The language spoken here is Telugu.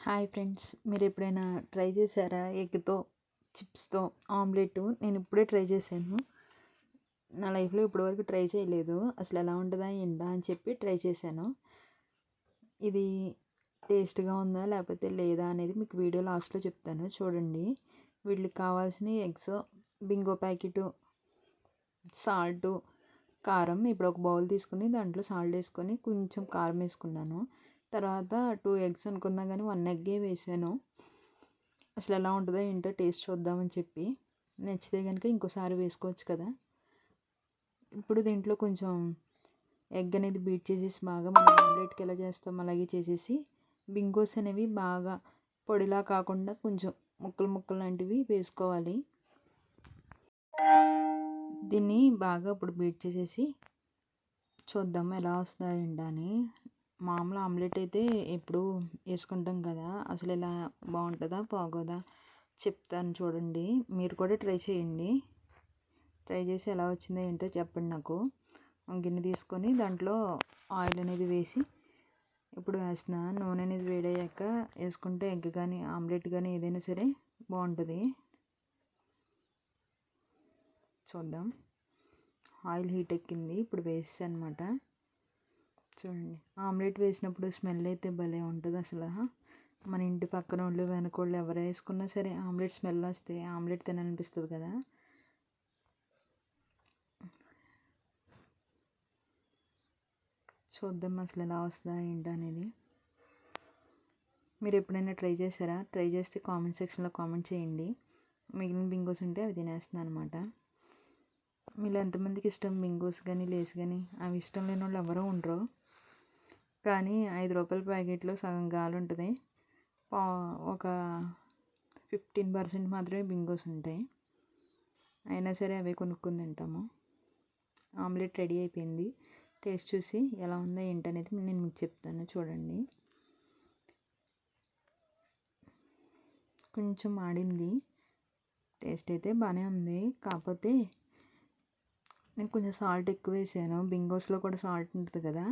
హాయ్ ఫ్రెండ్స్, మీరు ఎప్పుడైనా ట్రై చేశారా ఎగ్తో చిప్స్తో ఆమ్లెట్? నేను ఇప్పుడే ట్రై చేశాను. నా లైఫ్లో ఇప్పటివరకు ట్రై చేయలేదు. అసలు ఎలా ఉంటుందా ఏంటా అని చెప్పి ట్రై చేశాను. ఇది టేస్ట్గా ఉందా లేకపోతే లేదా అనేది మీకు వీడియో లాస్ట్లో చెప్తాను, చూడండి. వీటికి కావాల్సిన ఎగ్స్, బింగో ప్యాకెటు, సాల్టు, కారం. ఇప్పుడు ఒక బౌల్ తీసుకుని దాంట్లో సాల్ట్ వేసుకొని కొంచెం కారం వేసుకున్నాను. తర్వాత 2 ఎగ్స్ అనుకున్నా కానీ 1 ఎగ్గే వేసాను. అసలు ఎలా ఉంటుందో ఏంటో టేస్ట్ చూద్దామని చెప్పి. నచ్చితే కనుక ఇంకోసారి వేసుకోవచ్చు కదా. ఇప్పుడు దీంట్లో కొంచెం ఎగ్ అనేది బీట్ చేసేసి బాగా మనం ఆమ్లెట్కి ఎలా చేస్తాం అలాగే చేసేసి, బింగోస్ అనేవి బాగా పొడిలా కాకుండా కొంచెం ముక్కలు ముక్కలు లాంటివి వేసుకోవాలి. దీన్ని బాగా ఇప్పుడు బీట్ చేసేసి చూద్దాం ఎలా వస్తుందా ఏంటా అని. మామూలు ఆమ్లెట్ అయితే ఎప్పుడు వేసుకుంటాం కదా, అసలు ఇలా బాగుంటుందా బాగోదా చెప్తాను, చూడండి. మీరు కూడా ట్రై చేయండి. ట్రై చేసి ఎలా వచ్చిందో ఏంటో చెప్పండి నాకు. గిన్నె తీసుకొని దాంట్లో ఆయిల్ అనేది వేసి ఇప్పుడు వేస్తున్నా. నూనె అనేది వేడయ్యాక వేసుకుంటే ఎగ్ కానీ ఆమ్లెట్ కానీ ఏదైనా సరే బాగుంటుంది. చూద్దాం. ఆయిల్ హీట్ ఎక్కింది, ఇప్పుడు వేసాను అనమాట. చూడండి, ఆమ్లెట్ వేసినప్పుడు స్మెల్ అయితే భలే ఉంటుంది అసలు. మన ఇంటి పక్కన వాళ్ళు వెనకోళ్ళు ఎవరు వేసుకున్నా సరే ఆమ్లెట్ స్మెల్ వస్తే ఆమ్లెట్ తినాలనిపిస్తుంది కదా. చూద్దాం అసలు ఎలా వస్తుందా ఏంటా అనేది. మీరు ఎప్పుడైనా ట్రై చేశారా? ట్రై చేస్తే కామెంట్ సెక్షన్లో కామెంట్ చేయండి. మిగిలిన బింగోస్ ఉంటే అవి తినేస్తున్నాను అనమాట. మీలో ఎంతమందికి ఇష్టం బింగోస్ కానీ లేస్ కానీ? అవి ఇష్టం లేని వాళ్ళు ఎవరో ఉండరు. కానీ 5 రూపాయల ప్యాకెట్లో సగం గాలి ఉంటుంది. ఒక 15% మాత్రమే బింగోస్ ఉంటాయి. అయినా సరే అవే కొనుక్కొని తింటాము. ఆమ్లెట్ రెడీ అయిపోయింది. టేస్ట్ చూసి ఎలా ఉందో ఏంటనేది నేను మీకు చెప్తాను, చూడండి. కొంచెం ఆడింది. టేస్ట్ అయితే బాగానే ఉంది. కాకపోతే నేను కొంచెం సాల్ట్ ఎక్కువ వేసాను. బింగోస్లో కూడా సాల్ట్ ఉంటుంది కదా,